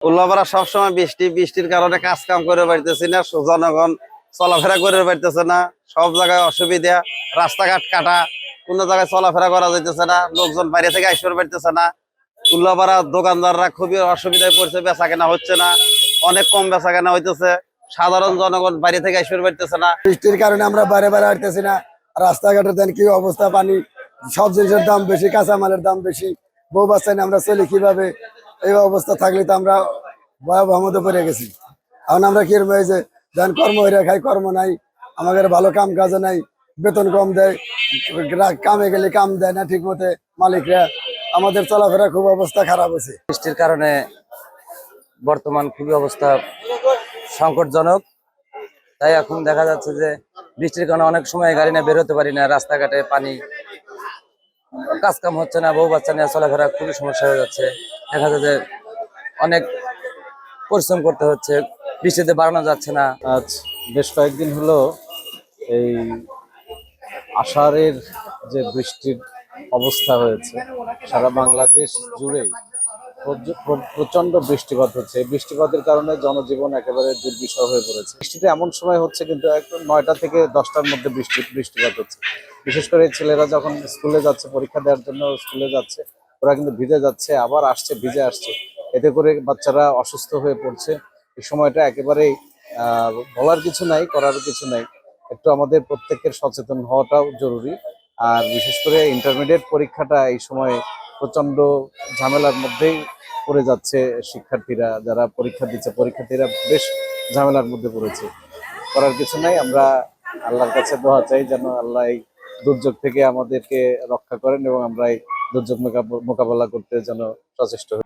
উল্লাপাড়া সবসময় বৃষ্টির কারণে কাজ কাম করে পারতেছি না, জনগণ চলাফেরা করে পারতেছে না, সব জায়গায় অসুবিধা, রাস্তাঘাট কাটা, কোনো জায়গায় চলাফেরা করা যাইতেছে না, লোকজন বাইরে থেকে আসতে পারতেছে না। উল্লাপাড়া দোকানদাররা খুবই অসুবিধায় পড়ছে, বেচা কেনা হচ্ছে না, অনেক কম বেচা কেনা হইতেছে, সাধারণ জনগণ বাইরে থেকে আসতে পারতেছে না। বৃষ্টির কারণে আমরা বাইরে হাঁটতেছি না। রাস্তাঘাটের দেন কি অবস্থা, পানি, সব জিনিসের দাম বেশি, কাঁচামালের দাম বেশি, বউ বাচ্চা নিয়ে আমরা চলি কিভাবে? এই অবস্থা থাকলে তো আমরা ভয়াবহ মধ্যে পড়ে গেছি। এখন আমরা কিরকম হয়েছে, দেন কর্ম হইরা খাই, কর্ম নাই, আমাদের ভালো কাম কাজে নাই, বেতন কম দেয়, কামে গেলে কাম দেয় না ঠিক মতে মালিকরা। আমাদের চলাফেরা খুব অবস্থা খারাপ হয়েছে বৃষ্টির কারণে। বর্তমান খুবই অবস্থা সংকটজনক। তাই এখন দেখা যাচ্ছে যে বৃষ্টির কারণে অনেক সময় গাড়ি নিয়ে বেরোতে পারি না, রাস্তাঘাটে পানি, কাজ কাম হচ্ছে না, বউ বাচ্চা নিয়ে চলাফেরা খুবই সমস্যা হয়ে যাচ্ছে। দেখা যায় যে অনেক পরিশ্রম করতে হচ্ছে, বৃষ্টিতে বাড়ানো যাচ্ছে না। আজ বেশ কয়েকদিন হলো এই আষাঢ়ের যে বৃষ্টির অবস্থা হয়েছে সারা বাংলাদেশ জুড়েই প্রচন্ড বৃষ্টিপাত হচ্ছে। এই বৃষ্টিপাতের কারণে জনজীবন একেবারে দুর্বিষহ হয়ে পড়েছে। বৃষ্টিটা এমন সময় হচ্ছে কিন্তু একদম 9টা থেকে 10টার মধ্যে বৃষ্টিপাত হচ্ছে। বিশেষ করে ছেলেরা যখন স্কুলে যাচ্ছে, পরীক্ষা দেওয়ার জন্য স্কুলে যাচ্ছে, ওরা কিন্তু ভিজে যাচ্ছে, আবার আসছে, ভিজে আসছে। এতে করে বাচ্চারা অসুস্থ হয়ে পড়ছে। এই সময়টা একেবারেই বলার কিছু নাই, করার কিছু নাই। একটু আমাদের প্রত্যেকের সচেতন হওয়াটাও জরুরি। আর বিশেষ করে ইন্টারমিডিয়েট পরীক্ষাটা এই সময় প্রচন্ড ঝামেলার মধ্যেই পড়ে যাচ্ছে। শিক্ষার্থীরা যারা পরীক্ষা দিচ্ছে, পরীক্ষার্থীরা বেশ ঝামেলার মধ্যে পড়েছে। করার কিছু নাই, আমরা আল্লাহর কাছে দোয়া চাই যেন আল্লাহ এই দুর্যোগ থেকে আমাদেরকে রক্ষা করেন এবং আমরা এই দুর্যোগ মোকাবেলা করতে যেন সচেষ্ট হই।